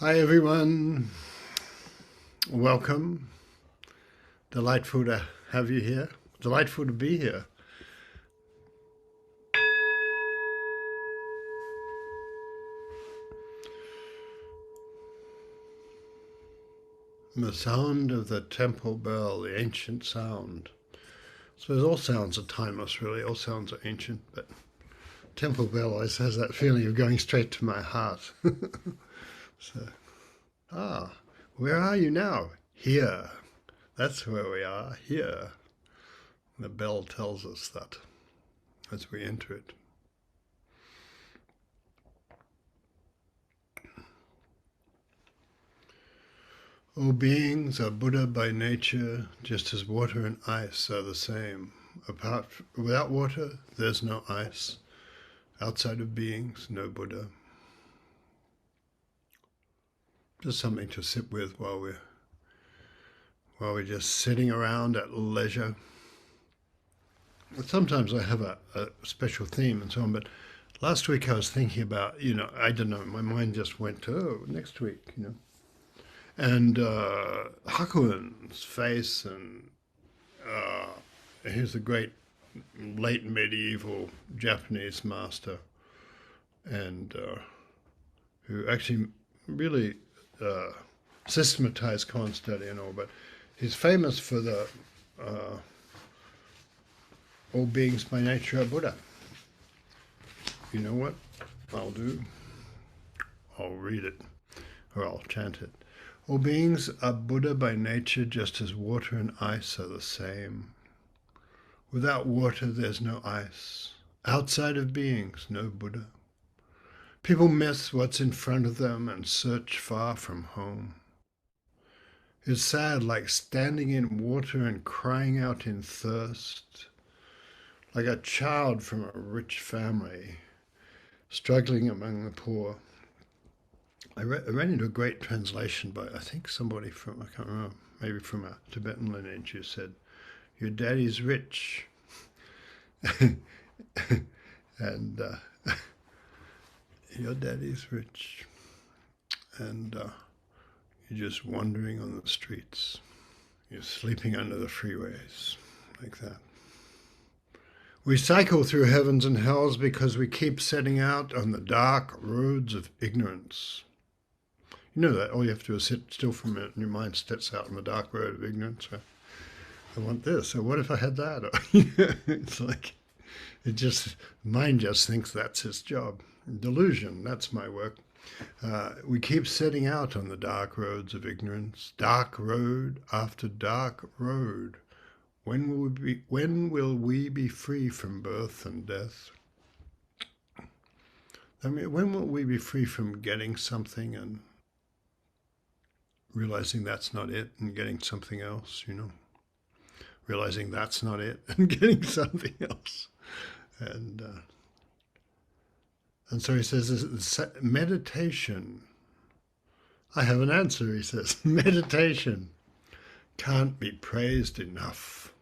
Hi everyone, welcome. Delightful to have you here. Delightful to be here. The sound of the temple bell, the ancient sound. I suppose all sounds are timeless really, all sounds are ancient, but temple bell always has that feeling of going straight to my heart. So, where are you now? Here. That's where we are, here. The bell tells us that as we enter it. All beings are Buddha by nature, just as water and ice are the same. Without water, there's no ice. Outside of beings, no Buddha. Just something to sit with while we're just sitting around at leisure. Sometimes I have a special theme and so on, but last week I was thinking about, I don't know, my mind just went to, next week, And Hakuin's face, and he's a great late medieval Japanese master, and who actually really systematized koan study and all, but he's famous for the all beings by nature are Buddha. You know what I'll do? I'll read it, or I'll chant it. All beings are Buddha by nature, just as water and ice are the same. Without water, there's no ice. Outside of beings, no Buddha. People miss what's in front of them and search far from home. It's sad, like standing in water and crying out in thirst, like a child from a rich family, struggling among the poor. I ran into a great translation by, I think somebody from, I can't remember, maybe from a Tibetan lineage, who said, your daddy's rich. And your daddy's rich. And you're just wandering on the streets. You're sleeping under the freeways, like that. We cycle through heavens and hells because we keep setting out on the dark roads of ignorance. You know that all you have to do is sit still for a minute and your mind sets out on the dark road of ignorance. I want this, or what if I had that? It's like, mind just thinks that's its job. Delusion, that's my work. We keep setting out on the dark roads of ignorance, dark road after dark road. When will we be free from birth and death? I mean, when will we be free from getting something and realizing that's not it and getting something else, realizing that's not it and getting something else. And so he says, meditation. I have an answer, he says. Meditation can't be praised enough.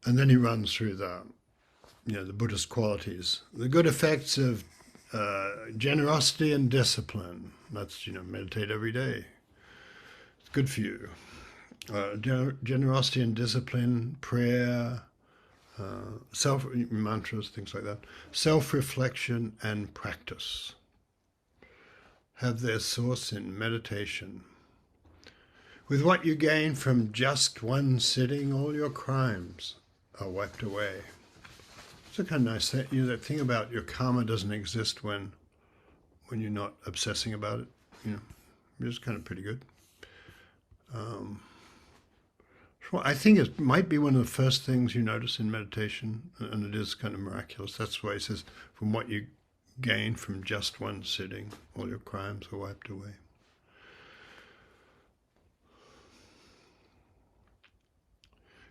And then he runs through the Buddhist qualities, the good effects of generosity and discipline. That's, meditate every day. It's good for you. Generosity and discipline, prayer, mantras, things like that. Self-reflection and practice have their source in meditation. With what you gain from just one sitting, all your crimes are wiped away. It's a kind of nice thing. That thing about your karma doesn't exist when you're not obsessing about it. It's kind of pretty good. I think it might be one of the first things you notice in meditation, and it is kind of miraculous. That's why he says, from what you gain from just one sitting, all your crimes are wiped away.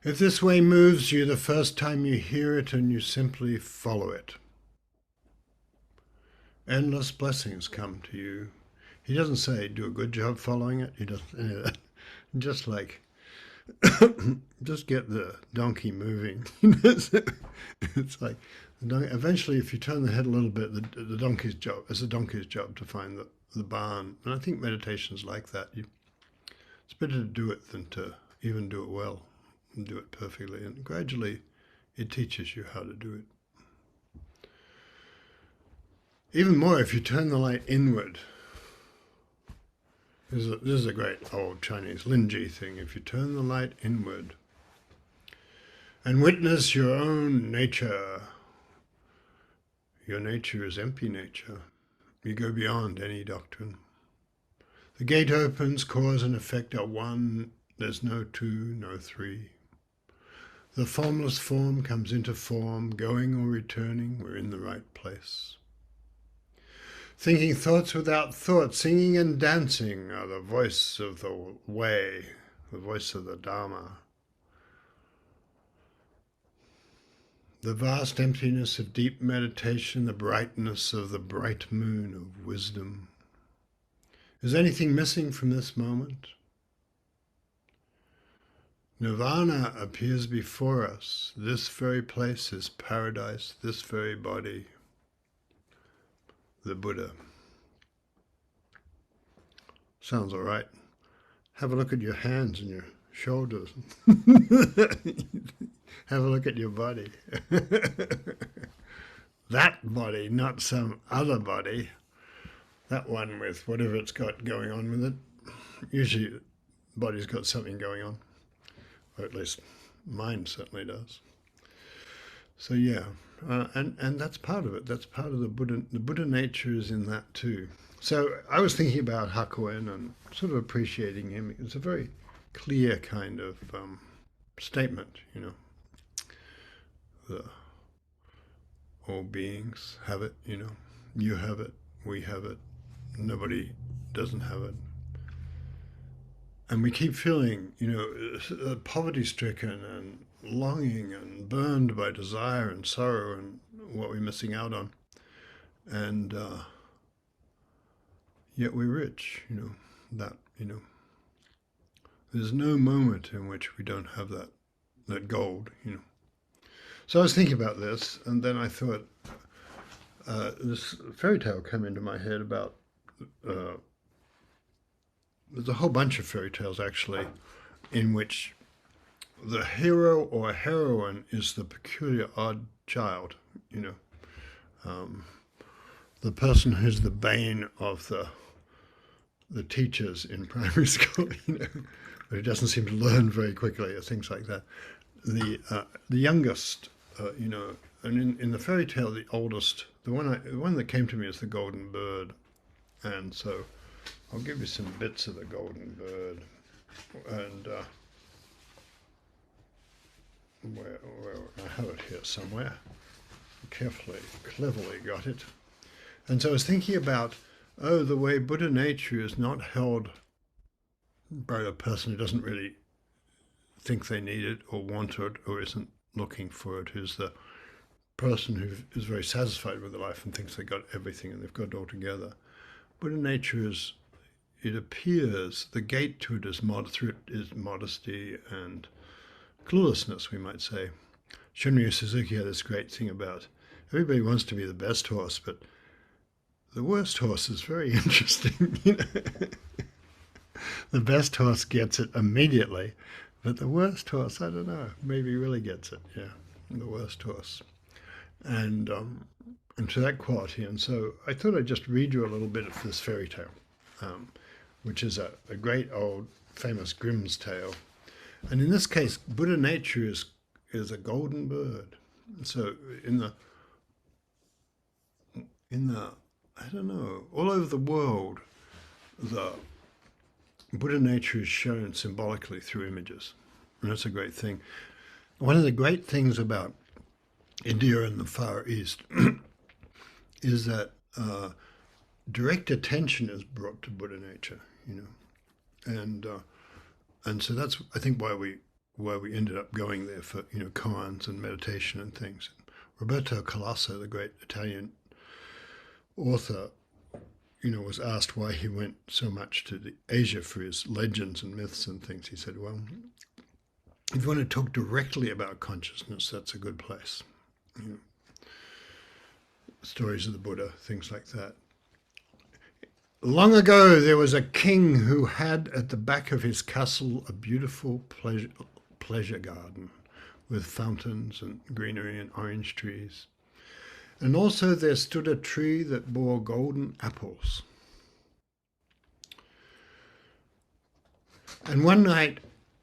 If this way moves you the first time you hear it and you simply follow it, endless blessings come to you. He doesn't say, do a good job following it. He doesn't any of that. Just like, Just get the donkey moving. It's like eventually, if you turn the head a little bit, the donkey's job it's the donkey's job to find the barn. And I think meditation's like that. It's better to do it than to even do it well and do it perfectly. And gradually, it teaches you how to do it. Even more if you turn the light inward. This is a great old Chinese Linji thing. If you turn the light inward and witness your own nature, your nature is empty nature. You go beyond any doctrine. The gate opens, cause and effect are one. There's no two, no three. The formless form comes into form, going or returning, we're in the right place. Thinking thoughts without thought, singing and dancing are the voice of the way, the voice of the Dharma. The vast emptiness of deep meditation, the brightness of the bright moon of wisdom. Is anything missing from this moment? Nirvana appears before us. This very place is paradise, this very body, the Buddha. Sounds all right. Have a look at your hands and your shoulders. Have a look at your body. That body, not some other body. That one with whatever it's got going on with it. Usually the body's got something going on. Or at least mine certainly does. So yeah, and that's part of it. That's part of the Buddha. The Buddha nature is in that too. So I was thinking about Hakuin and sort of appreciating him. It's a very clear kind of statement, you know. All beings have it, you know. You have it, we have it, nobody doesn't have it. And we keep feeling, you know, poverty-stricken and longing and burned by desire and sorrow and what we're missing out on. And yet we're rich, you know, that, you know. There's no moment in which we don't have that gold, you know. So I was thinking about this, and then I thought this fairy tale came into my head about, there's a whole bunch of fairy tales actually, in which the hero or heroine is the peculiar odd child, you know. The person who's the bane of the teachers in primary school, you know, who doesn't seem to learn very quickly or things like that. The youngest, you know, and in the fairy tale, the oldest, the one that came to me is the golden bird, and so I'll give you some bits of the golden bird, and where I have it here somewhere. Cleverly got it, and so I was thinking about, the way Buddha nature is not held by a person who doesn't really think they need it or want it or isn't looking for it, who's the person who is very satisfied with their life and thinks they've got everything and they've got it all together. Buddha nature is, it appears, the gate to it is modesty and cluelessness, we might say. Shunryu Suzuki had this great thing about everybody wants to be the best horse, but the worst horse is very interesting. You know? The best horse gets it immediately, but the worst horse, I don't know, maybe really gets it. Yeah, the worst horse, and to that quality. And so I thought I'd just read you a little bit of this fairy tale, which is a great old famous Grimm's tale. And in this case, Buddha nature is a golden bird. So in the I don't know, all over the world, the Buddha nature is shown symbolically through images, and that's a great thing. One of the great things about India and the Far East is that direct attention is brought to Buddha nature, you know, and so that's, I think, why we ended up going there for, you know, koans and meditation and things. Roberto Calasso, the great Italian author, you know, was asked why he went so much to Asia for his legends and myths and things. He said, well, If you want to talk directly about consciousness, that's a good place. You know, stories of the Buddha, things like that. Long ago, there was a king who had at the back of his castle a beautiful pleasure garden with fountains and greenery and orange trees. And also there stood a tree that bore golden apples. And one night,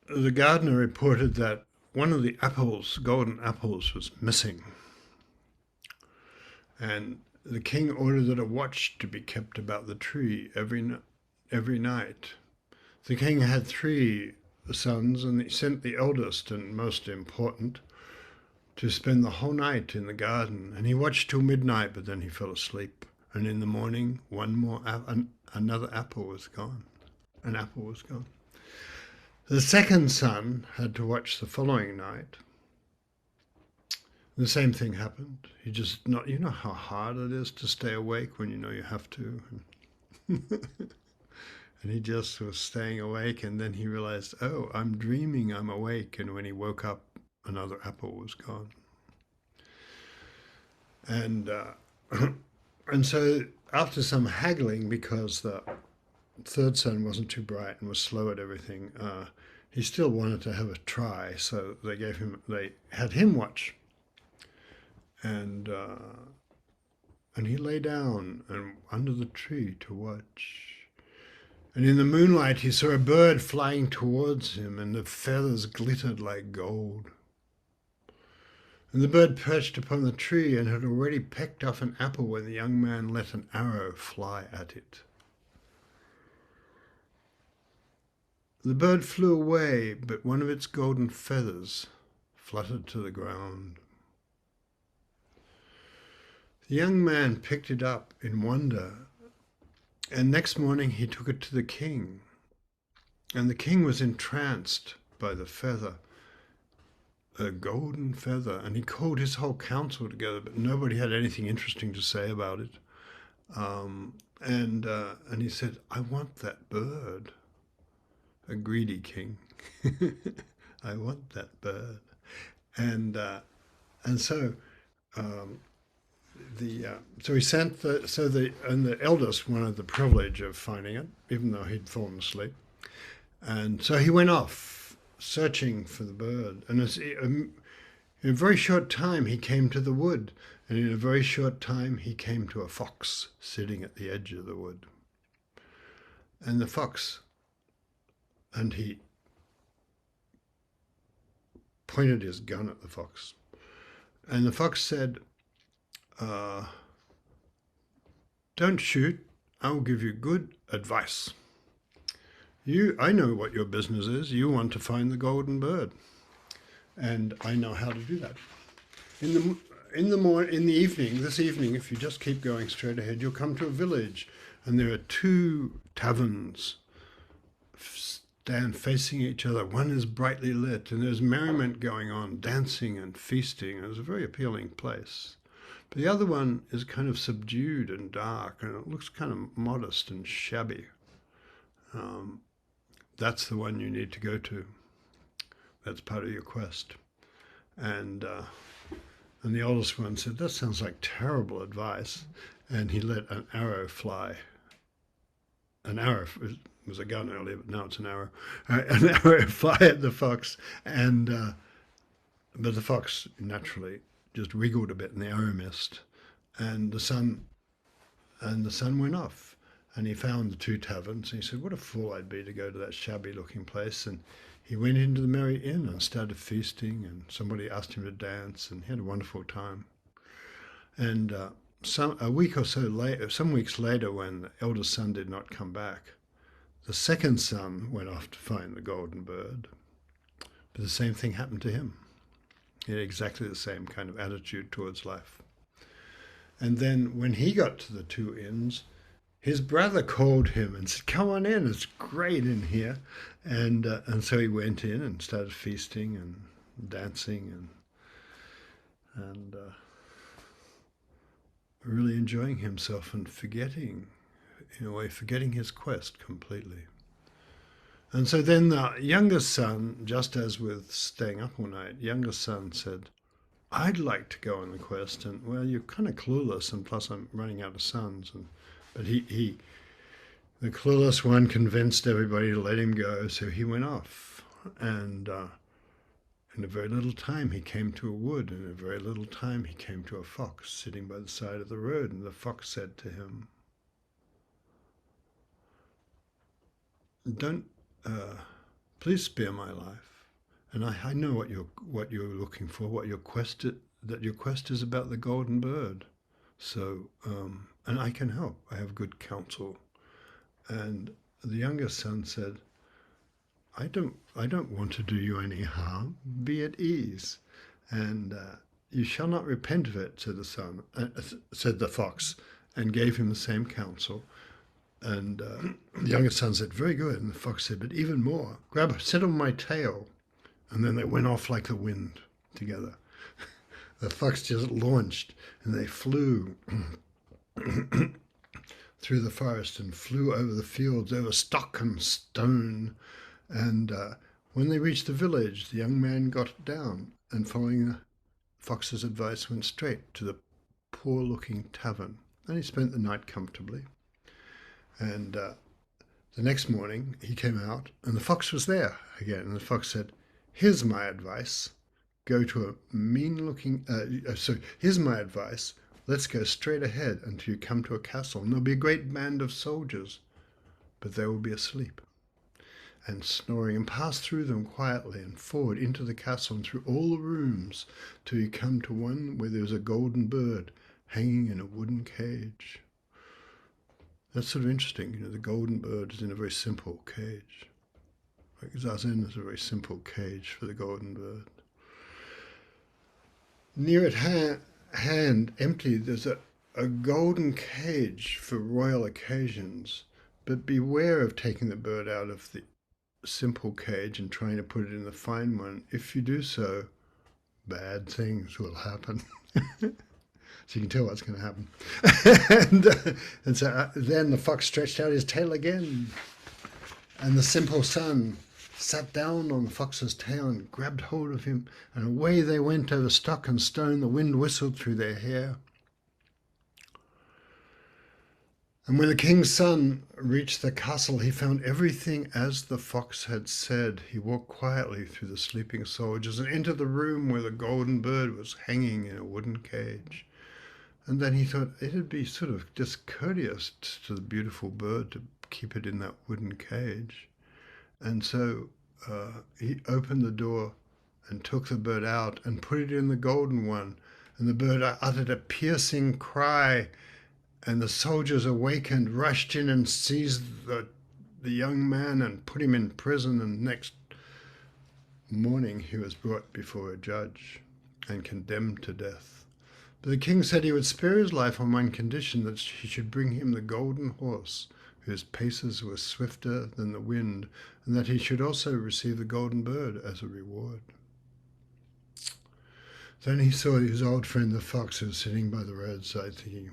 the gardener reported that one of the apples, golden apples, was missing. And the king ordered a watch to be kept about the tree every night. The king had 3 sons, and he sent the eldest and most important to spend the whole night in the garden. And he watched till midnight, but then he fell asleep. And in the morning, another apple was gone. An apple was gone. The second son had to watch the following night. The same thing happened. He just not, you know how hard it is to stay awake when you know you have to. And he just was staying awake, and then he realized, oh, I'm dreaming, I'm awake. And when he woke up, another apple was gone. And and so after some haggling, because the third son wasn't too bright and was slow at everything, he still wanted to have a try. So they had him watch. And he lay down under the tree to watch. And in the moonlight he saw a bird flying towards him, and the feathers glittered like gold. And the bird perched upon the tree and had already pecked off an apple when the young man let an arrow fly at it. The bird flew away, but one of its golden feathers fluttered to the ground. The young man picked it up in wonder, and next morning he took it to the king. And the king was entranced by the feather, a golden feather, and he called his whole council together, but nobody had anything interesting to say about it. And he said, I want that bird. A greedy king. I want that bird. And so he sent the eldest wanted the privilege of finding it, even though he'd fallen asleep. And so he went off searching for the bird. And in a very short time he came to the wood, and in a very short time he came to a fox sitting at the edge of the wood. And the fox, and he pointed his gun at the fox. And the fox said, don't shoot, I will give you good advice. I know what your business is. You want to find the golden bird. And I know how to do that. In the evening, this evening, if you just keep going straight ahead, you'll come to a village, and there are 2 taverns stand facing each other. One is brightly lit, and there's merriment going on, dancing and feasting. It's a very appealing place. But the other one is kind of subdued and dark, and it looks kind of modest and shabby. That's the one you need to go to. That's part of your quest. And the oldest one said, that sounds like terrible advice. And he let an arrow fly. An arrow was a gun earlier, but now it's an arrow. An arrow fly at the fox, but the fox naturally just wriggled a bit, and the arrow missed, and the sun went off, and he found the 2 taverns, and he said, what a fool I'd be to go to that shabby looking place. And he went into the merry inn and started feasting, and somebody asked him to dance, and he had a wonderful time. And a week or so later, some weeks later, when the eldest son did not come back, the second son went off to find the golden bird. But the same thing happened to him. He had exactly the same kind of attitude towards life. And then when he got to the 2 inns, his brother called him and said, come on in, it's great in here. And so he went in and started feasting and dancing and really enjoying himself and forgetting his quest completely. And so then the youngest son, just as with staying up all night, youngest son said, I'd like to go on the quest, and well, you're kind of clueless, and plus I'm running out of sons. But the clueless one, convinced everybody to let him go, so he went off. And in a very little time, he came to a wood, and in a very little time, he came to a fox sitting by the side of the road. And the fox said to him, "Don't, please spare my life. And I know what you're looking for, that your quest is about the golden bird. So, and I can help. I have good counsel." And the youngest son said, I don't want to do you any harm. Be at ease, and you shall not repent of it," said the son, said the fox, and gave him the same counsel. And the youngest son said, "Very good." And the fox said, "But even more, sit on my tail." And then they went off like the wind together. The fox just launched, and they flew through the forest and flew over the fields, over stock and stone. And when they reached the village, the young man got down and, following the fox's advice, went straight to the poor-looking tavern. And he spent the night comfortably. And the next morning he came out, and the fox was there again. And the fox said, "Here's my advice. Go to a mean-looking... here's my advice. Let's go straight ahead until you come to a castle, and there'll be a great band of soldiers, but they will be asleep and snoring, and pass through them quietly and forward into the castle and through all the rooms till you come to one where there's a golden bird hanging in a wooden cage." That's sort of interesting. You know, the golden bird is in a very simple cage. Like Zazen is a very simple cage for the golden bird. Near at hand, empty, there's a golden cage for royal occasions. But beware of taking the bird out of the simple cage and trying to put it in the fine one. If you do so, bad things will happen. So you can tell what's going to happen. and so then the fox stretched out his tail again, and the simple son sat down on the fox's tail and grabbed hold of him, and away they went over stock and stone. The wind whistled through their hair. And when the king's son reached the castle, he found everything as the fox had said. He walked quietly through the sleeping soldiers and entered the room where the golden bird was hanging in a wooden cage. And then he thought it'd be sort of discourteous to the beautiful bird to keep it in that wooden cage. And so he opened the door and took the bird out and put it in the golden one. And the bird uttered a piercing cry, and the soldiers awakened, rushed in and seized the young man and put him in prison. And next morning he was brought before a judge and condemned to death. But the king said he would spare his life on one condition, that he should bring him the golden horse, whose paces were swifter than the wind, and that he should also receive the golden bird as a reward. Then he saw his old friend the fox, who was sitting by the roadside, thinking,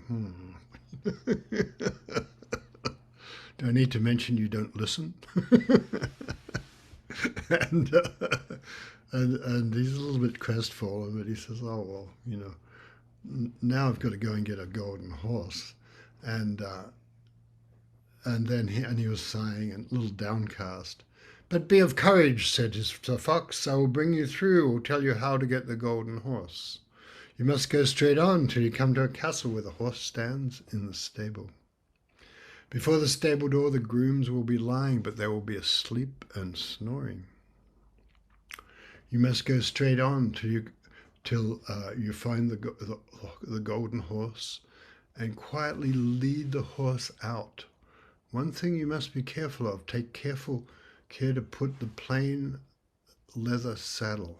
do I need to mention you don't listen? and he's a little bit crestfallen, but he says, "Oh, well, you know, now I've got to go and get a golden horse." And then he was sighing and a little downcast. "But be of courage," said the fox. "I will bring you through. I will tell you how to get the golden horse. You must go straight on till you come to a castle where the horse stands in the stable. Before the stable door the grooms will be lying, but they will be asleep and snoring. You must go straight on till you find the golden horse, and quietly lead the horse out. One thing you must be careful of: take careful care to put the plain leather saddle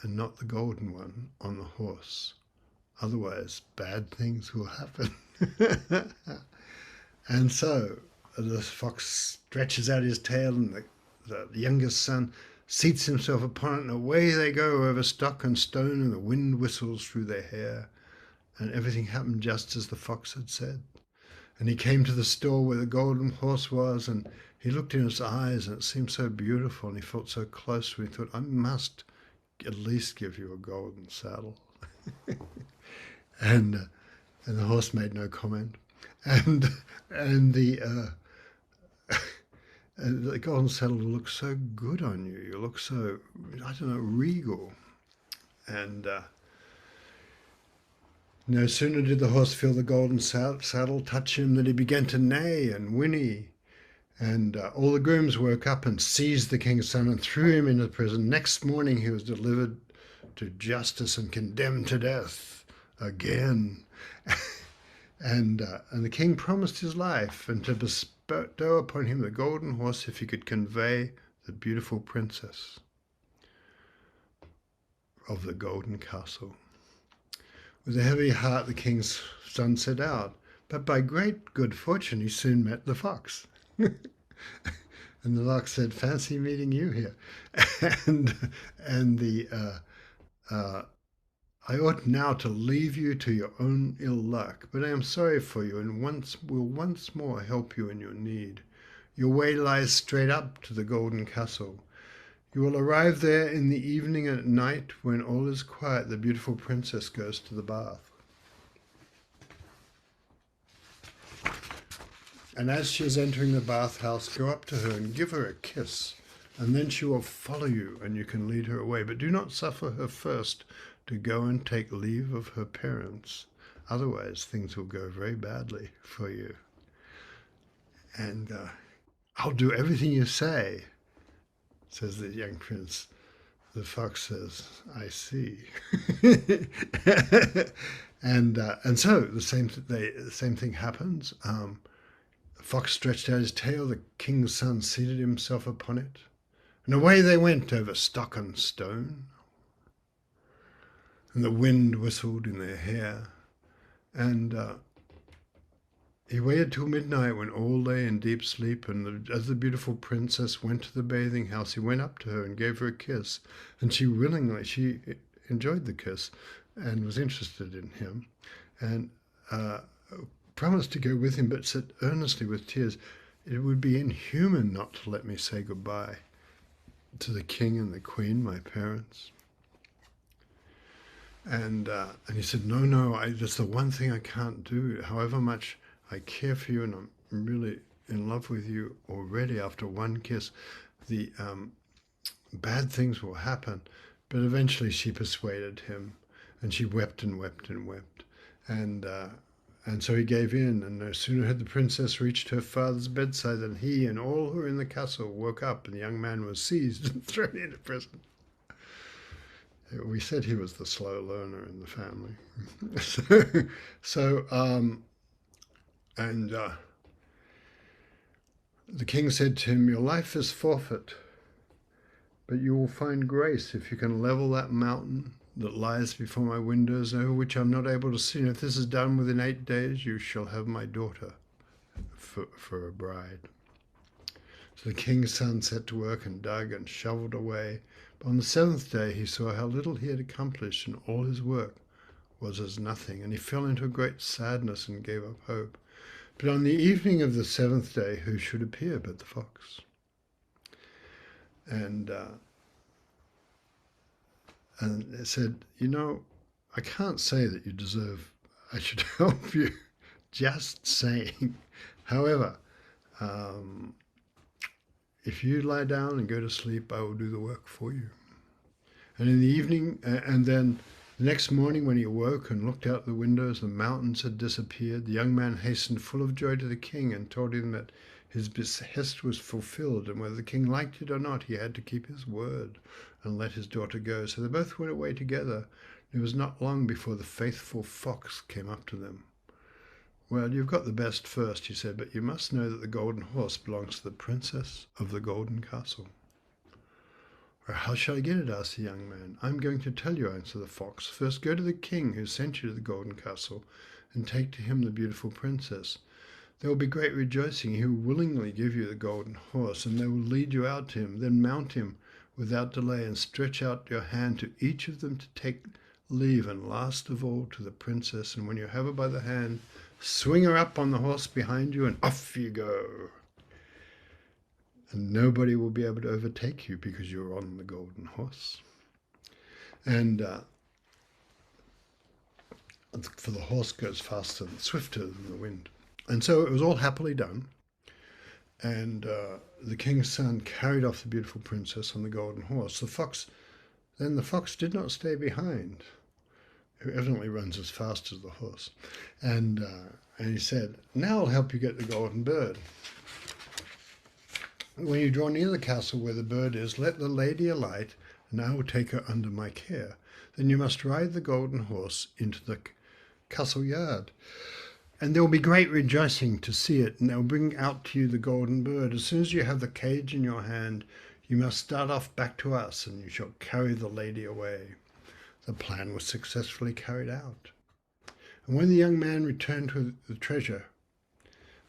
and not the golden one on the horse. Otherwise, bad things will happen." And so the fox stretches out his tail, and the youngest son seats himself upon it, and away they go over stock and stone, and the wind whistles through their hair. And everything happened just as the fox had said. And he came to the stall where the golden horse was, and he looked in its eyes and it seemed so beautiful, and he felt so close to me. He thought, I must at least give you a golden saddle. and and the horse made no comment. And and the golden saddle will look so good on you. You look so, I don't know, regal. And no sooner did the horse feel the golden saddle touch him than he began to neigh and whinny. And all the grooms woke up and seized the king's son and threw him into prison. Next morning he was delivered to justice and condemned to death again. And the king promised his life and to bestow upon him the golden horse if he could convey the beautiful princess of the golden castle. With a heavy heart the king's son set out, but by great good fortune he soon met the fox. And the fox said, "Fancy meeting you here." and I ought now to leave you to your own ill luck, but I am sorry for you and will once more help you in your need. Your way lies straight up to the golden castle. You will arrive there in the evening and at night when all is quiet. The beautiful princess goes to the bath. And as she is entering the bathhouse, go up to her and give her a kiss, and then she will follow you and you can lead her away. But do not suffer her first to go and take leave of her parents. Otherwise, things will go very badly for you. And I'll do everything you say, says the young prince. The fox says, I see. and so the same thing happens. The fox stretched out his tail, the king's son seated himself upon it, and away they went over stock and stone. And the wind whistled in their hair, and he waited till midnight when all lay in deep sleep, and as the beautiful princess went to the bathing house, he went up to her and gave her a kiss, and she enjoyed the kiss and was interested in him, and promised to go with him, but said earnestly with tears, it would be inhuman not to let me say goodbye to the king and the queen, my parents. And he said, no, that's the one thing I can't do. However much I care for you and I'm really in love with you already after one kiss, the bad things will happen. But eventually she persuaded him, and she wept and wept and wept. And so he gave in, and no sooner had the princess reached her father's bedside than he and all who were in the castle woke up, and the young man was seized and thrown into prison. We said he was the slow learner in the family. The king said to him, your life is forfeit, but you will find grace if you can level that mountain that lies before my windows, over which I'm not able to see. And if this is done within 8 days, you shall have my daughter for a bride. So the king's son set to work and dug and shoveled away. But on the 7th day he saw how little he had accomplished, and all his work was as nothing, and he fell into a great sadness and gave up hope. But on the evening of the 7th day, who should appear but the fox? And it said, I can't say that you deserve I should help you, just saying. However, if you lie down and go to sleep, I will do the work for you. And in the evening, and then the next morning when he awoke and looked out the windows, the mountains had disappeared. The young man hastened full of joy to the king and told him that his behest was fulfilled, and whether the king liked it or not, he had to keep his word and let his daughter go. So they both went away together. It was not long before the faithful fox came up to them. Well, you've got the best first, he said, but you must know that the golden horse belongs to the princess of the golden castle. Or how shall I get it? Asked the young man. I'm going to tell you, answered the fox. First go to the king who sent you to the golden castle and take to him the beautiful princess. There will be great rejoicing. He will willingly give you the golden horse, and they will lead you out to him. Then mount him without delay and stretch out your hand to each of them to take leave, and last of all to the princess. And when you have her by the hand, swing her up on the horse behind you, and off you go. and nobody will be able to overtake you because you're on the golden horse. And for the horse goes faster and swifter than the wind. And so it was all happily done. And the king's son carried off the beautiful princess on the golden horse. The fox did not stay behind, who evidently runs as fast as the horse. And he said, "Now I'll help you get the golden bird. When you draw near the castle where the bird is, let the lady alight, and I will take her under my care. Then you must ride the golden horse into the castle yard. And there will be great rejoicing to see it, and they'll bring out to you the golden bird. As soon as you have the cage in your hand, you must start off back to us, and you shall carry the lady away." The plan was successfully carried out. And when the young man returned with the treasure,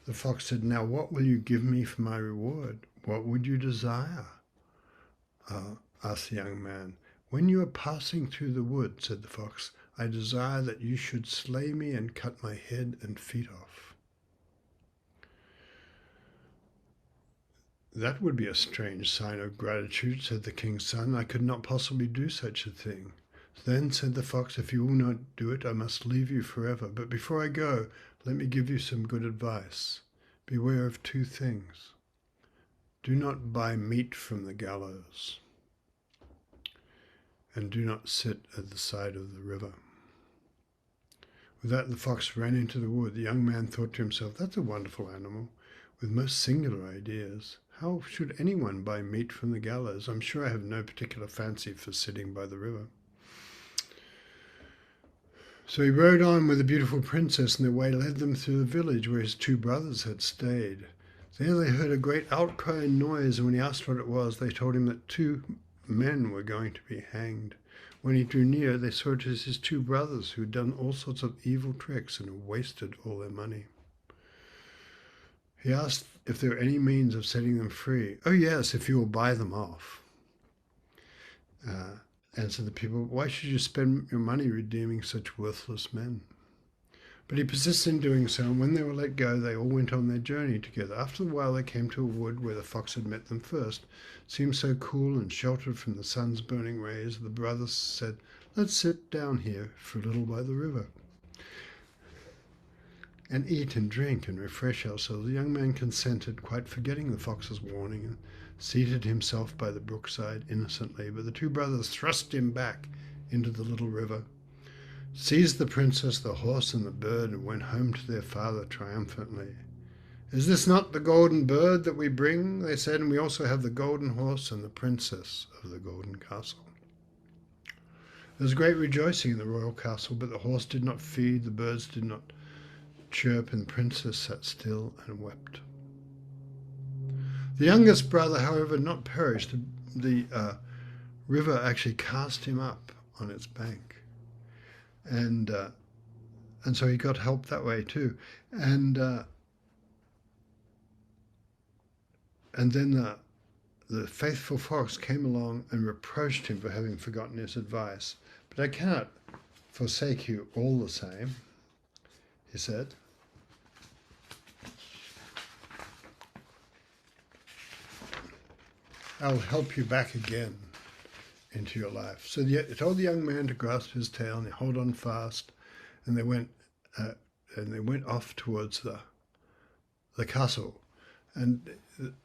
the fox said, "Now what will you give me for my reward? What would you desire?" Asked the young man. "When you are passing through the wood," said the fox, "I desire that you should slay me and cut my head and feet off." "That would be a strange sign of gratitude," said the king's son. "I could not possibly do such a thing." "Then," said the fox, "if you will not do it, I must leave you forever. But before I go, let me give you some good advice. Beware of two things. Do not buy meat from the gallows, and do not sit at the side of the river." With that, the fox ran into the wood. The young man thought to himself, "That's a wonderful animal, with most singular ideas. How should anyone buy meat from the gallows? I'm sure I have no particular fancy for sitting by the river." So he rode on with the beautiful princess, and their way led them through the village where his two brothers had stayed. There they heard a great outcry and noise, and when he asked what it was, they told him that two men were going to be hanged. When he drew near, they saw it was his two brothers who had done all sorts of evil tricks and had wasted all their money. He asked if there were any means of setting them free. "Oh yes, if you will buy them off," answered the people. "Why should you spend your money redeeming such worthless men?" But he persisted in doing so, and when they were let go, they all went on their journey together. After a while they came to a wood where the fox had met them first. It seemed so cool and sheltered from the sun's burning rays. The brothers said, "Let's sit down here for a little by the river and eat and drink and refresh ourselves." The young man consented, quite forgetting the fox's warning, and seated himself by the brookside innocently. But the two brothers thrust him back into the little river, seized the princess, the horse, and the bird, and went home to their father triumphantly. "Is this not the golden bird that we bring?" they said, "and we also have the golden horse and the princess of the golden castle." There was great rejoicing in the royal castle, but the horse did not feed, the birds did not chirp, and the princess sat still and wept. The youngest brother, however, had not perished. The river actually cast him up on its bank. And so he got help that way too. And then the faithful fox came along and reproached him for having forgotten his advice. "But I cannot forsake you all the same," he said. "I'll help you back again into your life." So he told the young man to grasp his tail and hold on fast, and they went off towards the castle. And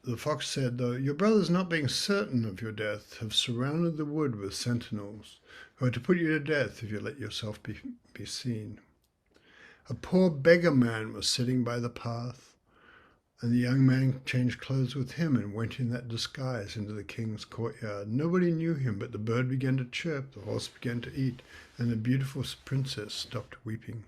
the fox said, though, "Your brothers, not being certain of your death, have surrounded the wood with sentinels, who are to put you to death if you let yourself be seen." A poor beggar man was sitting by the path, and the young man changed clothes with him and went in that disguise into the king's courtyard. Nobody knew him, but the bird began to chirp, the horse began to eat, and the beautiful princess stopped weeping.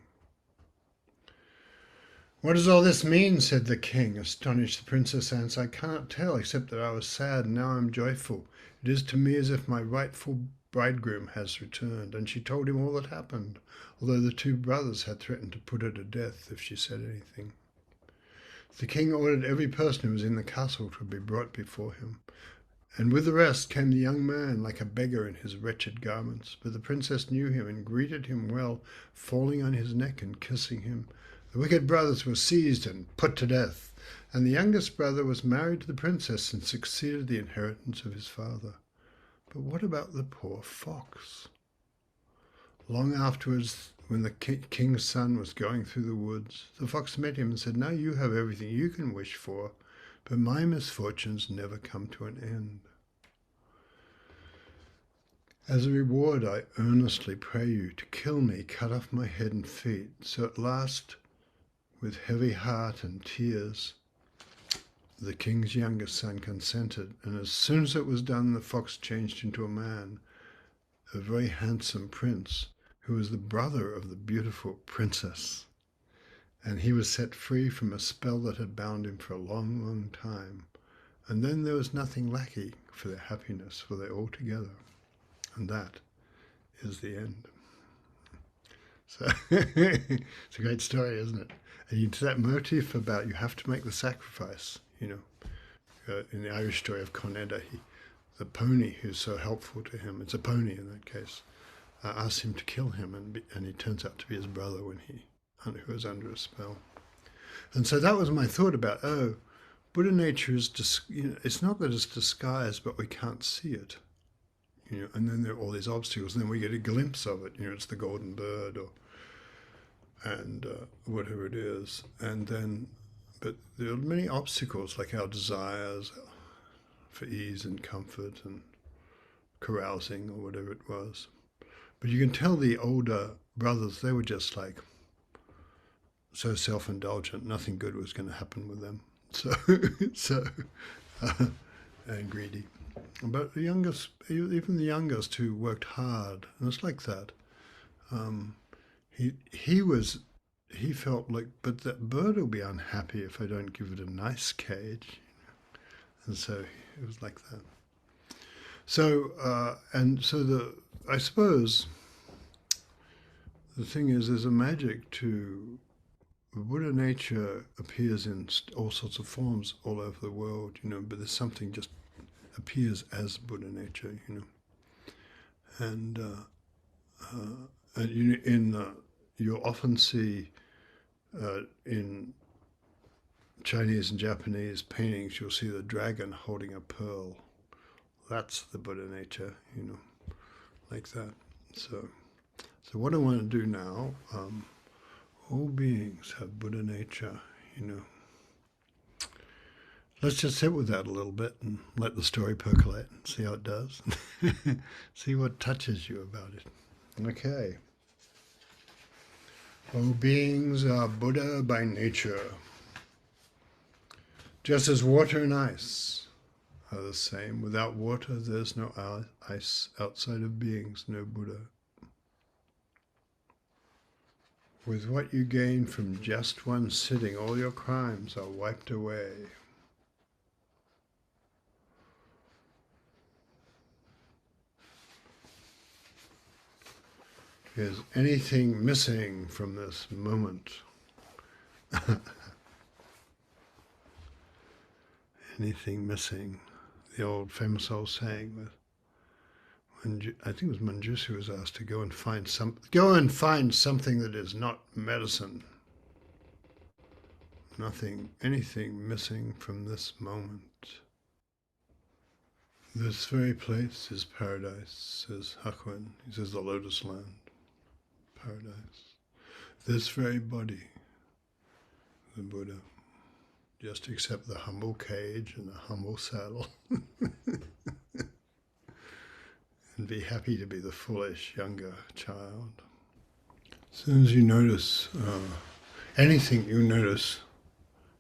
"What does all this mean?" said the king, astonished. The princess answered, "I cannot tell, except that I was sad, and now I am joyful. It is to me as if my rightful bridegroom has returned." And she told him all that happened, although the two brothers had threatened to put her to death if she said anything. The king ordered every person who was in the castle to be brought before him, and with the rest came the young man like a beggar in his wretched garments. But the princess knew him and greeted him well, falling on his neck and kissing him. The wicked brothers were seized and put to death, And the youngest brother was married to the princess and succeeded the inheritance of his father. But what about the poor fox? Long afterwards, when the king's son was going through the woods, the fox met him and said, "Now you have everything you can wish for, but my misfortunes never come to an end. As a reward, I earnestly pray you to kill me, cut off my head and feet." So at last, with heavy heart and tears, the king's youngest son consented, and as soon as it was done, the fox changed into a man, a very handsome prince, who was the brother of the beautiful princess. And he was set free from a spell that had bound him for a long, long time. And then there was nothing lacking for their happiness, for they're all together. And that is the end. So it's a great story, isn't it? And it's that motif about you have to make the sacrifice, in the Irish story of Coneda, the pony who's so helpful to him, it's a pony in that case, asks him to kill him, and he turns out to be his brother who was under a spell. And so that was my thought about, Buddha nature is, it's not that it's disguised, but we can't see it. And then there are all these obstacles, and then we get a glimpse of it. It's the golden bird, and whatever it is. And then, but there are many obstacles, like our desires for ease and comfort and carousing or whatever it was. But you can tell the older brothers, they were just like so self-indulgent, nothing good was going to happen with them. And greedy. But the youngest, even the youngest who worked hard, and it's like that, he felt like, but that bird will be unhappy if I don't give it a nice cage. And so it was like that. So, I suppose the thing is, there's a magic to Buddha nature appears in all sorts of forms all over the world, but there's something just appears as Buddha nature, and you'll often see in Chinese and Japanese paintings, you'll see the dragon holding a pearl. That's the Buddha nature, like that. So what I want to do now, all beings have Buddha nature, Let's just sit with that a little bit and let the story percolate and see how it does. See what touches you about it. Okay. All beings are Buddha by nature. Just as water and ice are the same. Without water, there's no ice. Outside of beings, no Buddha. With what you gain from just one sitting, all your crimes are wiped away. Is anything missing from this moment? Anything missing? The old famous old saying that I think it was Manjushri was asked to go and find something that is not medicine. Anything missing from this moment. This very place is paradise, says Hakuin. He says the lotus land. Paradise. This very body, the Buddha, just accept the humble cage and the humble saddle and be happy to be the foolish younger child. As soon as you notice anything you notice,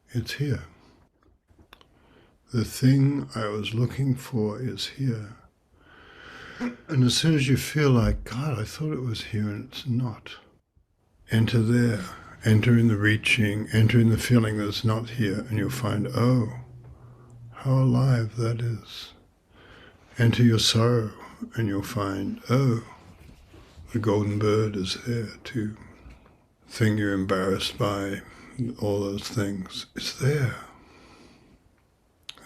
it's here. The thing I was looking for is here. And as soon as you feel like, God, I thought it was here and it's not, enter there, enter in the reaching, enter in the feeling that it's not here, and you'll find, oh, how alive that is. Enter your sorrow, and you'll find, oh, the golden bird is there too. Thing you're embarrassed by, all those things, it's there.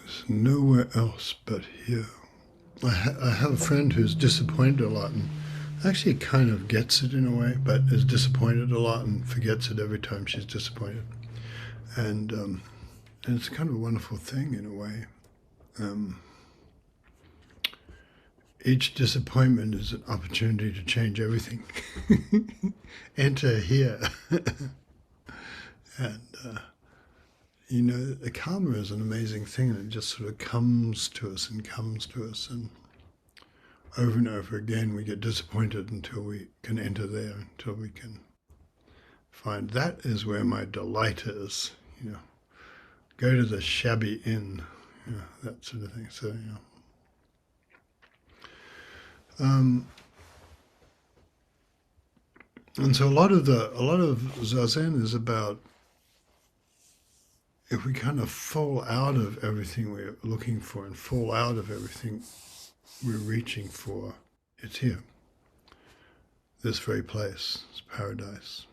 It's nowhere else but here. I have a friend who's disappointed a lot and actually kind of gets it in a way, but is disappointed a lot and forgets it every time she's disappointed. And And it's kind of a wonderful thing in a way. Each disappointment is an opportunity to change everything. Enter here. And, the karma is an amazing thing, and it just sort of comes to us and comes to us. And over again, we get disappointed until we can enter there, until we can find that is where my delight is. Go to the shabby inn, that sort of thing. So, and so a lot of Zazen is about, if we kind of fall out of everything we're looking for and fall out of everything we're reaching for, it's here. This very place, it's paradise.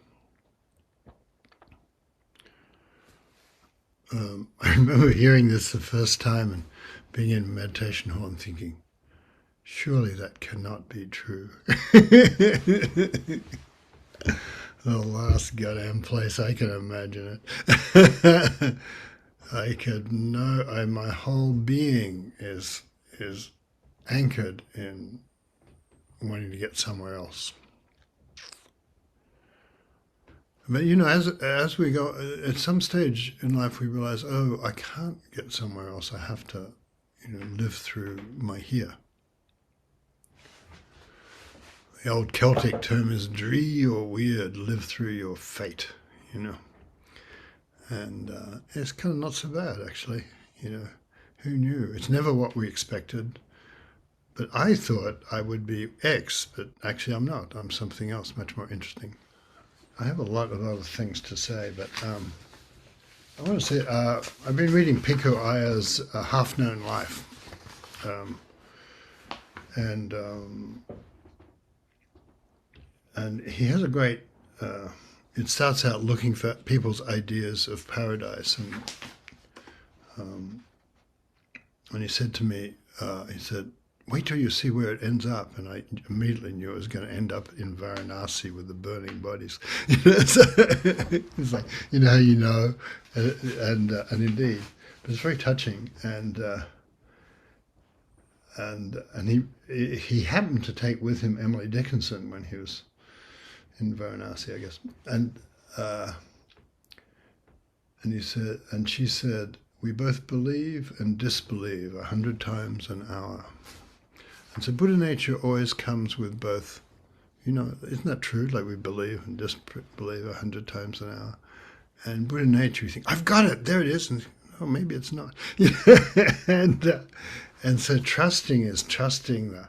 I remember hearing this the first time and being in a meditation hall and thinking, surely that cannot be true. The last goddamn place I can imagine it. I could know, my whole being is anchored in wanting to get somewhere else. But as we go, at some stage in life we realize, oh, I can't get somewhere else. I have to, live through my here. The old Celtic term is dree or weird, live through your fate, And it's kind of not so bad, actually. Who knew? It's never what we expected. But I thought I would be X, but actually I'm not. I'm something else much more interesting. I have a lot of other things to say, but I want to say I've been reading Pico Ayer's Half Known Life. And he has a great, it starts out looking for people's ideas of paradise. And he said to me, wait till you see where it ends up. And I immediately knew it was going to end up in Varanasi with the burning bodies. So it's like, and indeed. But it's very touching. And he happened to take with him Emily Dickinson when he was in Varanasi, I guess. And he said, and she said, we both believe and disbelieve 100 times an hour. And so Buddha nature always comes with both. Isn't that true? Like we believe and disbelieve 100 times an hour. And Buddha nature, you think, I've got it, there it is. And maybe it's not. And so trusting is trusting the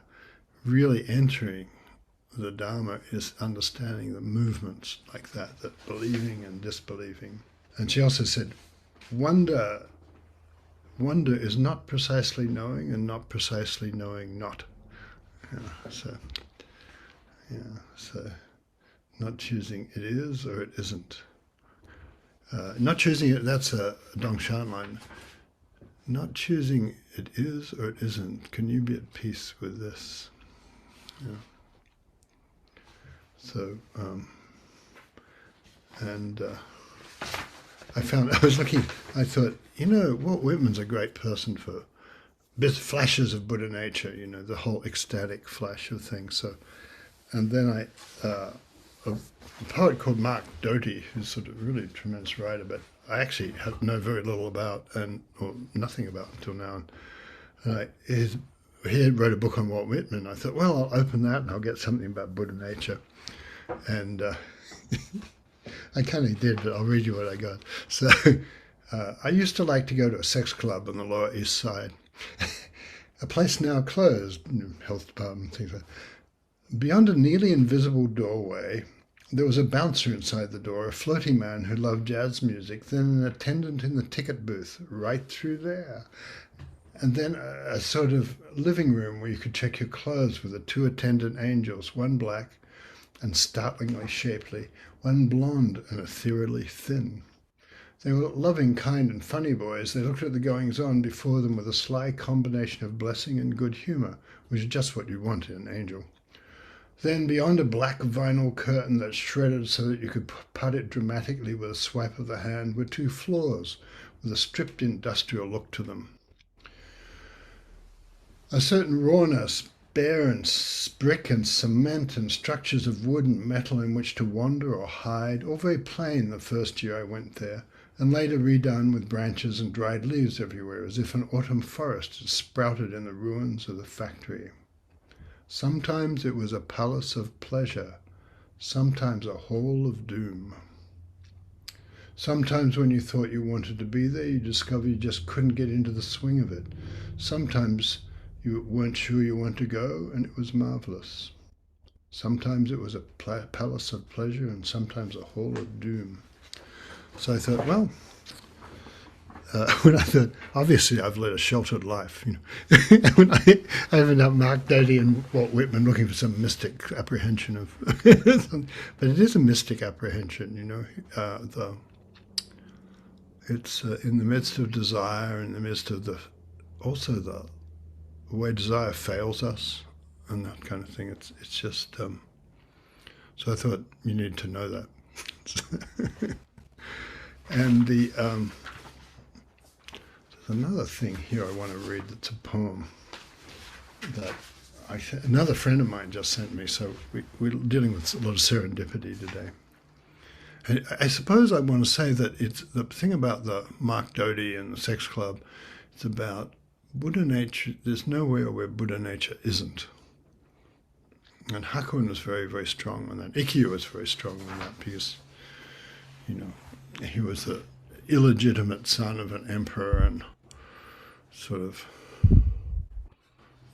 really entering the Dharma is understanding the movements like that believing and disbelieving. And she also said, wonder is not precisely knowing and not precisely knowing not. So not choosing it is or it isn't. Not choosing it, that's a Dongshan line. Not choosing it is or it isn't. Can you be at peace with this? Yeah. So, I thought, Walt Whitman's a great person for flashes of Buddha nature, the whole ecstatic flash of things. So, and then a poet called Mark Doty, who's sort of really a tremendous writer, but I actually know very little about, or nothing about until now. And he wrote a book on Walt Whitman. I thought, well, I'll open that and I'll get something about Buddha nature. And I kind of did, but I'll read you what I got. So I used to like to go to a sex club on the Lower East Side, a place now closed, health department, things like that. Beyond a nearly invisible doorway, there was a bouncer inside the door, a flirty man who loved jazz music, then an attendant in the ticket booth, right through there. And then a sort of living room where you could check your clothes with the 2 attendant angels, one black and startlingly shapely, one blonde and ethereally thin. They were loving, kind, and funny boys. They looked at the goings-on before them with a sly combination of blessing and good humour, which is just what you want in an angel. Then, beyond a black vinyl curtain that shredded so that you could put it dramatically with a swipe of the hand, were 2 floors, with a stripped industrial look to them. A certain rawness, bare and brick and cement and structures of wood and metal in which to wander or hide, all very plain the first year I went there, and later redone with branches and dried leaves everywhere, as if an autumn forest had sprouted in the ruins of the factory. Sometimes it was a palace of pleasure, sometimes a hall of doom. Sometimes when you thought you wanted to be there, you discovered you just couldn't get into the swing of it. Sometimes you weren't sure you wanted to go, and it was marvelous. Sometimes it was a palace of pleasure, and sometimes a hall of doom. So I thought, well, when I thought, obviously I've led a sheltered life, when I ended up Mark Doty and Walt Whitman looking for some mystic apprehension of, but it is a mystic apprehension, it's in the midst of desire, in the midst of also the way desire fails us and that kind of thing. It's just, so I thought you need to know that. And there's another thing here I want to read that's a poem that another friend of mine just sent me, so we're dealing with a lot of serendipity today. And I suppose I want to say that it's the thing about the Mark Doty and the sex club, it's about Buddha nature. There's nowhere where Buddha nature isn't. And Hakuin was very, very strong on that. Ikkyu was very strong on that because, he was the illegitimate son of an emperor and sort of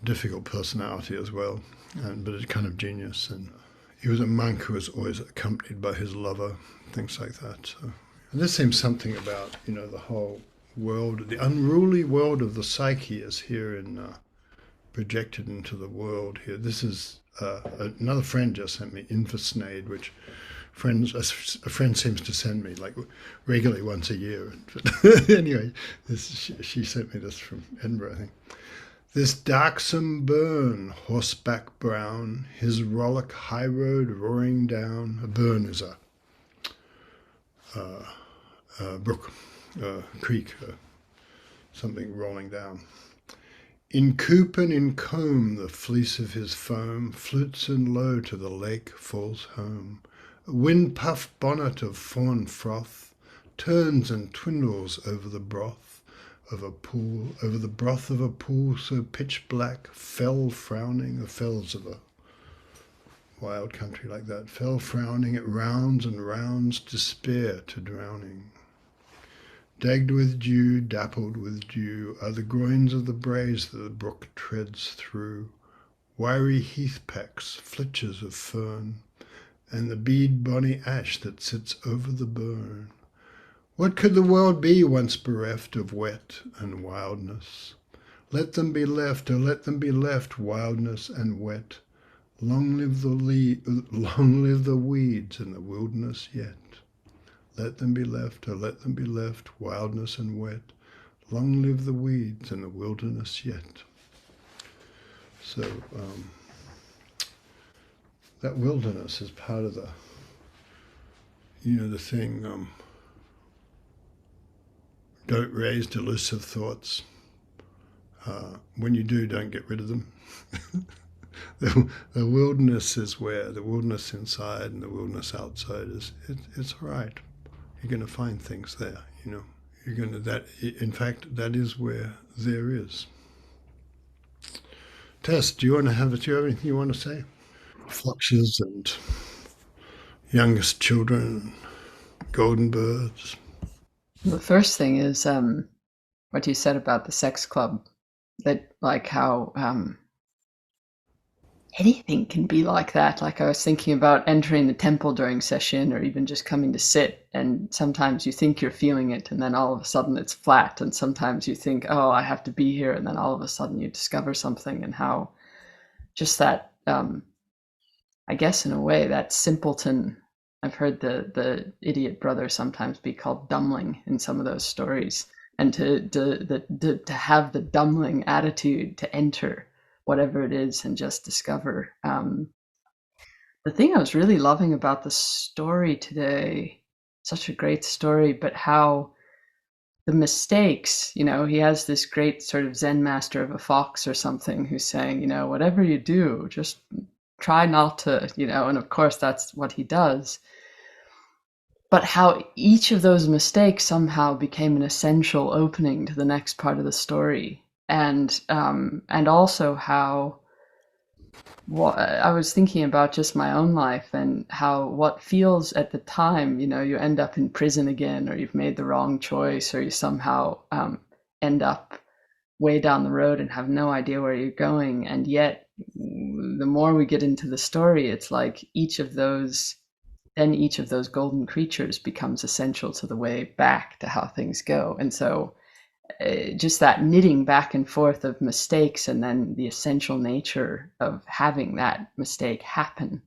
difficult personality as well, but a kind of genius. And he was a monk who was always accompanied by his lover, things like that. So, and this seems something about, the whole world, the unruly world of the psyche is here projected into the world here. This is another friend just sent me Infosnade, which a friend seems to send me like regularly once a year. But anyway, she sent me this from Edinburgh, I think. This darksome burn, horseback brown, his rollick high road roaring down. A burn is a brook, creek, something rolling down. In coop and in comb the fleece of his foam flutes and low to the lake falls home. A wind-puffed bonnet of fawn froth turns and twindles over the broth of a pool, over the broth of a pool so pitch black, fell frowning, the fells of a wild country like that, fell frowning, it rounds and rounds, despair to drowning. Dagged with dew, dappled with dew, are the groins of the braes that the brook treads through, wiry heath packs, flitches of fern, and the bead bonny ash that sits over the burn. What could the world be once bereft of wet and wildness? Let them be left, oh let them be left, wildness and wet. Long live the weeds in the wilderness yet. Let them be left, oh let them be left, wildness and wet. Long live the weeds in the wilderness yet. So that wilderness is part of the, the thing, don't raise delusive thoughts. When you do, don't get rid of them. The wilderness is where, the wilderness inside and the wilderness outside it's all right. You're going to find things there, You're going to, in fact, that is where there is. Tess, do you have anything you want to say? Foxes and youngest children, golden birds. The first thing is what you said about the sex club, that like how anything can be like that. Like I was thinking about entering the temple during session or even just coming to sit, and sometimes you think you're feeling it and then all of a sudden it's flat, and sometimes you think, oh, I have to be here, and then all of a sudden you discover something, and how just that I guess in a way that simpleton. I've heard the idiot brother sometimes be called dumbling in some of those stories, and to have the dumbling attitude to enter whatever it is and just discover. The thing I was really loving about the story today, such a great story, but how the mistakes, he has this great sort of Zen master of a fox or something who's saying, whatever you do, just try not to, and of course that's what he does. But how each of those mistakes somehow became an essential opening to the next part of the story. And also how I was thinking about just my own life and how what feels at the time, you end up in prison again, or you've made the wrong choice, or you somehow end up way down the road and have no idea where you're going. And yet, the more we get into the story, it's like each of those golden creatures becomes essential to the way back to how things go. And so just that knitting back and forth of mistakes and then the essential nature of having that mistake happen.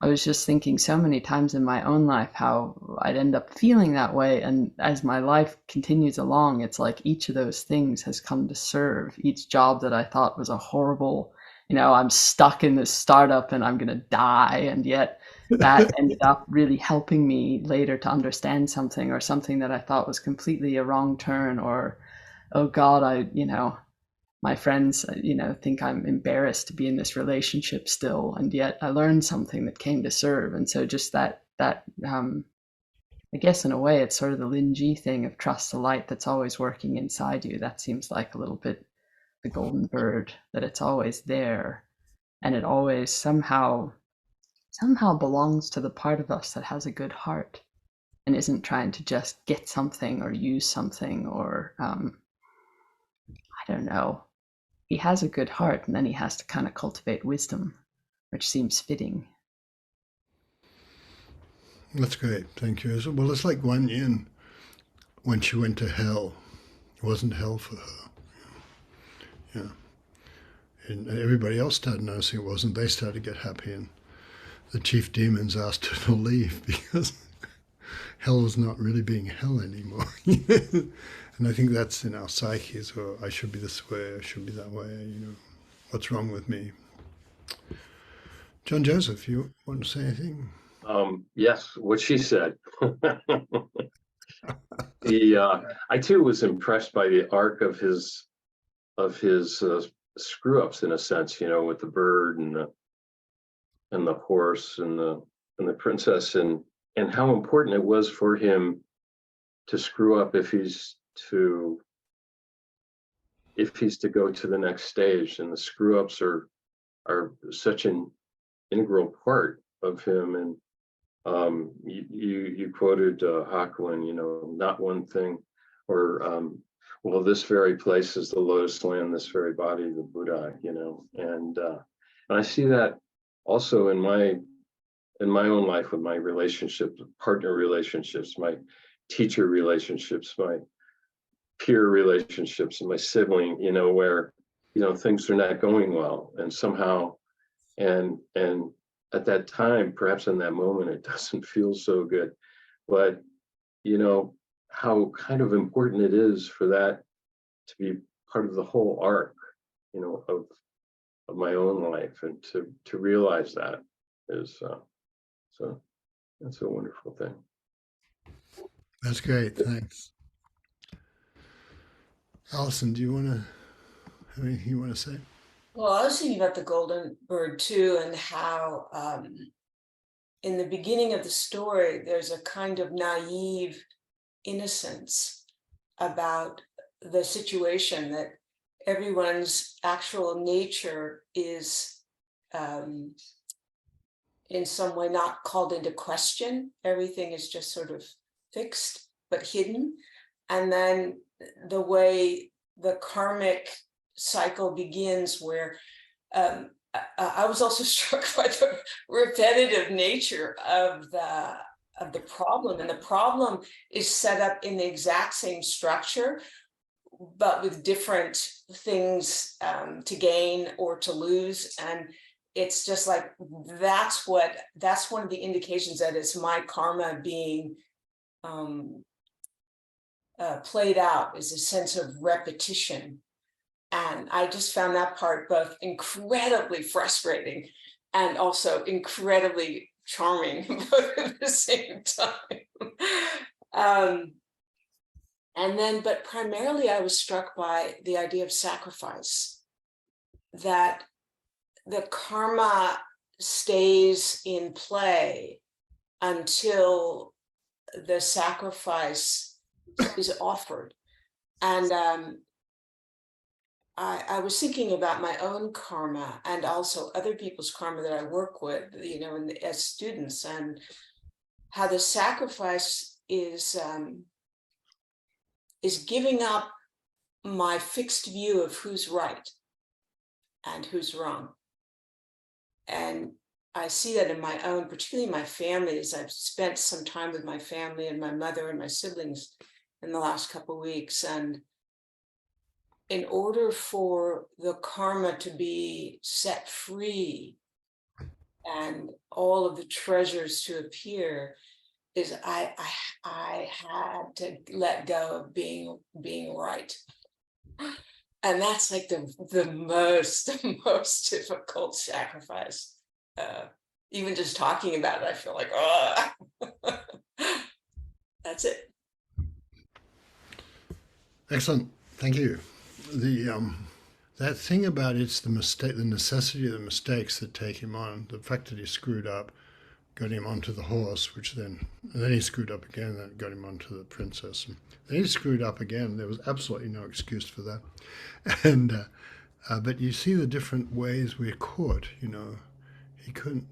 I was just thinking so many times in my own life how I'd end up feeling that way. And as my life continues along, it's like each of those things has come to serve. Each job that I thought was a horrible, I'm stuck in this startup and I'm going to die. And yet that ended up really helping me later to understand something, or something that I thought was completely a wrong turn, or, oh God, my friends, think I'm embarrassed to be in this relationship still, and yet I learned something that came to serve. And so just that I guess in a way it's sort of the Lin Ji thing of trust the light that's always working inside you. That seems like a little bit the golden bird, that it's always there, and it always somehow belongs to the part of us that has a good heart and isn't trying to just get something or use something, or I don't know. He has a good heart, and then he has to kind of cultivate wisdom, which seems fitting. That's great. Thank you. Well, it's like Guan Yin when she went to hell. It wasn't hell for her. Yeah. And everybody else started noticing it wasn't. They started to get happy, and the chief demons asked her to leave because hell was not really being hell anymore. And I think that's in our psyches, or I should be this way, I should be that way, what's wrong with me? John Joseph, you want to say anything? Yes, what she said. I too was impressed by the arc of his screw ups, in a sense, with the bird and the horse and the princess, and how important it was for him to screw up if he's to go to the next stage. And the screw ups are such an integral part of him. And you quoted Hakuin, not one thing, or well, this very place is the lotus land, this very body, the Buddha, and I see that also in my own life, with my relationships, partner relationships, my teacher relationships, my peer relationships, and my sibling, where things are not going well, and somehow, and at that time, perhaps in that moment, it doesn't feel so good, but how kind of important it is for that to be part of the whole arc, of my own life, and to realize that is so that's a wonderful thing. That's great. Thanks. Alison, do you want to have anything you want to say? Well, I was thinking about the golden bird too, and how in the beginning of the story, there's a kind of naive innocence about the situation, that everyone's actual nature is in some way not called into question. Everything is just sort of fixed but hidden. And then the way the karmic cycle begins, where I was also struck by the repetitive nature of the problem. And the problem is set up in the exact same structure, but with different things to gain or to lose. And it's just like, that's one of the indications that it's my karma being played out, is a sense of repetition. And I just found that part both incredibly frustrating and also incredibly charming, both at the same time. And then, but primarily I was struck by the idea of sacrifice, that the karma stays in play until the sacrifice is offered. And I was thinking about my own karma and also other people's karma that I work with, as students, and how the sacrifice is giving up my fixed view of who's right and who's wrong. And I see that in my own, particularly my family, as I've spent some time with my family and my mother and my siblings in the last couple of weeks. And in order for the karma to be set free and all of the treasures to appear, is I had to let go of being right. And that's like the most difficult sacrifice. Even just talking about it, I feel like, oh, that's it. Excellent. Thank you. That thing about it's the mistake, the necessity of the mistakes that take him on, the fact that he screwed up, got him onto the horse, and then he screwed up again, that got him onto the princess. And then he screwed up again. There was absolutely no excuse for that. And but you see the different ways we're caught. He couldn't.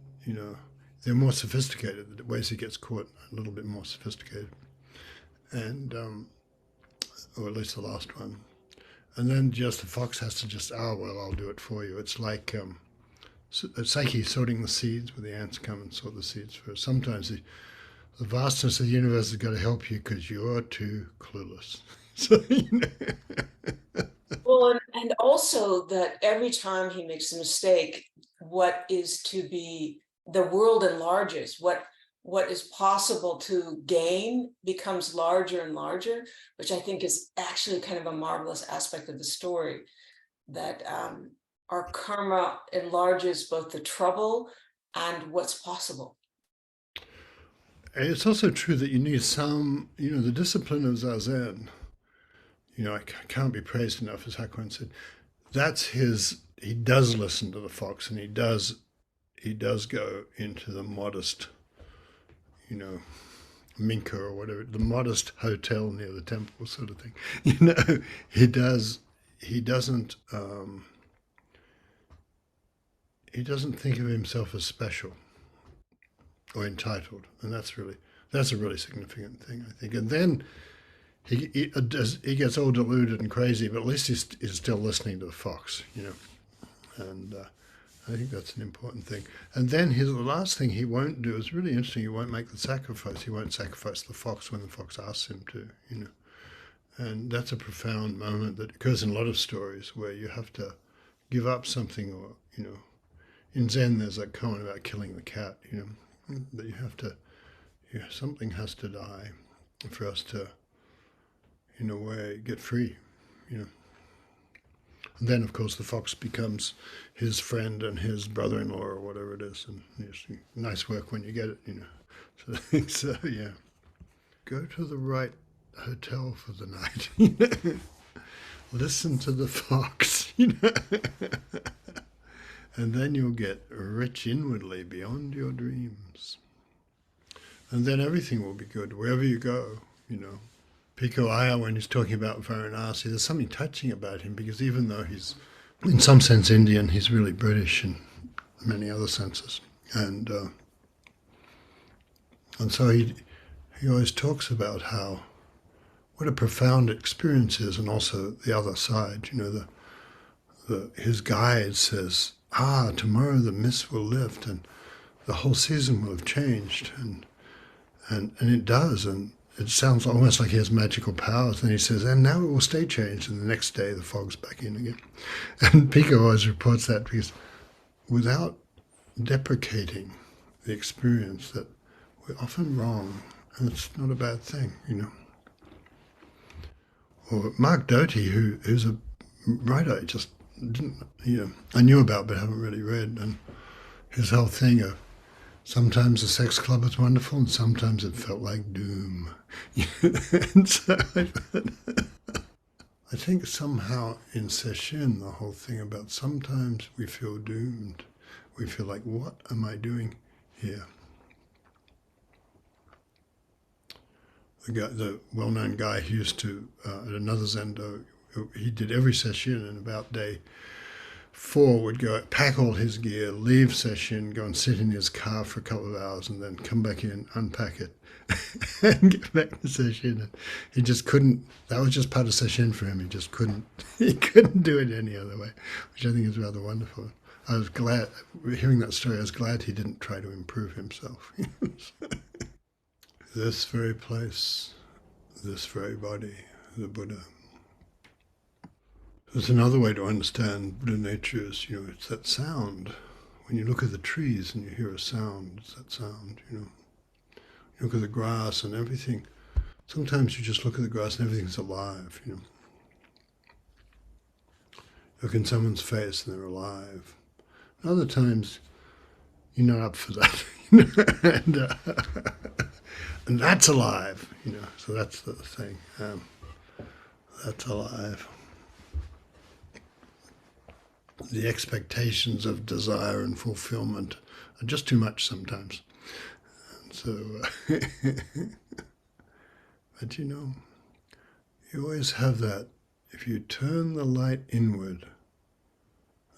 They're more sophisticated. The ways he gets caught are a little bit more sophisticated, and or at least the last one. And then just the fox has to just, oh well, I'll do it for you. It's like he's sorting the seeds, where the ants come and sort the seeds first. Sometimes the vastness of the universe has got to help you because you're too clueless. So, Well, and also that every time he makes a mistake, what is to be, the world enlarges. What is possible to gain becomes larger and larger, which I think is actually kind of a marvelous aspect of the story, that our karma enlarges both the trouble and what's possible. it's also true that you need some, the discipline of Zazen. I can't be praised enough, as Hakuin said. That's his. He does listen to the fox, and he does go into the modest, Minka or whatever, the modest hotel near the temple sort of thing. He does. He doesn't think of himself as special or entitled, and that's a really significant thing, I think. And then he gets all deluded and crazy, but at least he's still listening to the fox, and I think that's an important thing. And then the last thing he won't do is really interesting. He won't make the sacrifice. He won't sacrifice the fox when the fox asks him to, And that's a profound moment that occurs in a lot of stories where you have to give up something, or, in Zen there's that koan about killing the cat, that you have to, something has to die for us to, in a way, get free, And then, of course, the fox becomes his friend and his brother-in-law or whatever it is, and nice work when you get it, So yeah, go to the right hotel for the night. Listen to the fox, and then you'll get rich inwardly beyond your dreams, and then everything will be good wherever you go. Pico Aya, when he's talking about Varanasi, there's something touching about him, because even though he's in some sense Indian, he's really British in many other senses, and so he always talks about what a profound experience is, and also the other side. His guide says, tomorrow the mist will lift and the whole season will have changed, and it does, and it sounds almost like he has magical powers. And he says, and now it will stay changed, and the next day the fog's back in again. And Pico always reports that, because without deprecating the experience, that we're often wrong, and it's not a bad thing, Or Mark Doty, who's a writer I just didn't, I knew about but haven't really read, and his whole thing of Sometimes the sex club was wonderful, and sometimes it felt like doom. And so I think somehow in session, the whole thing about sometimes we feel doomed. We feel like, what am I doing here? The well-known guy who used to, at another Zendo, he did every session, and about day 4 would go pack all his gear, leave session, go and sit in his car for a couple of hours, and then come back in, unpack it, and get back to session. And he just couldn't. That was just part of session for him. He just couldn't. He couldn't do it any other way, which I think is rather wonderful. I was glad hearing that story. I was glad he didn't try to improve himself. This very place, this very body, the Buddha. There's another way to understand Buddha nature is, it's that sound. When you look at the trees and you hear a sound, it's that sound, You look at the grass and everything. Sometimes you just look at the grass and everything's alive, Look in someone's face and they're alive. And other times, you're not up for that, and that's alive, So that's the thing. That's alive. The expectations of desire and fulfillment are just too much sometimes. And so, but you always have that. If you turn the light inward,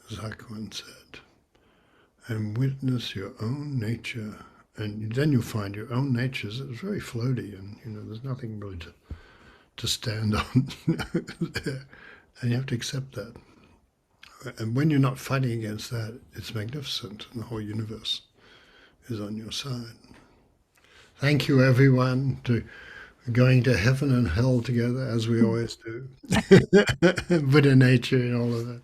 as Hakuin said, and witness your own nature, and then you'll find your own nature is very floaty, and there's nothing really to stand on, there. And you have to accept that. And when you're not fighting against that, it's magnificent, and the whole universe is on your side. Thank you, everyone, to going to heaven and hell together, as we always do. Buddha nature and all of that.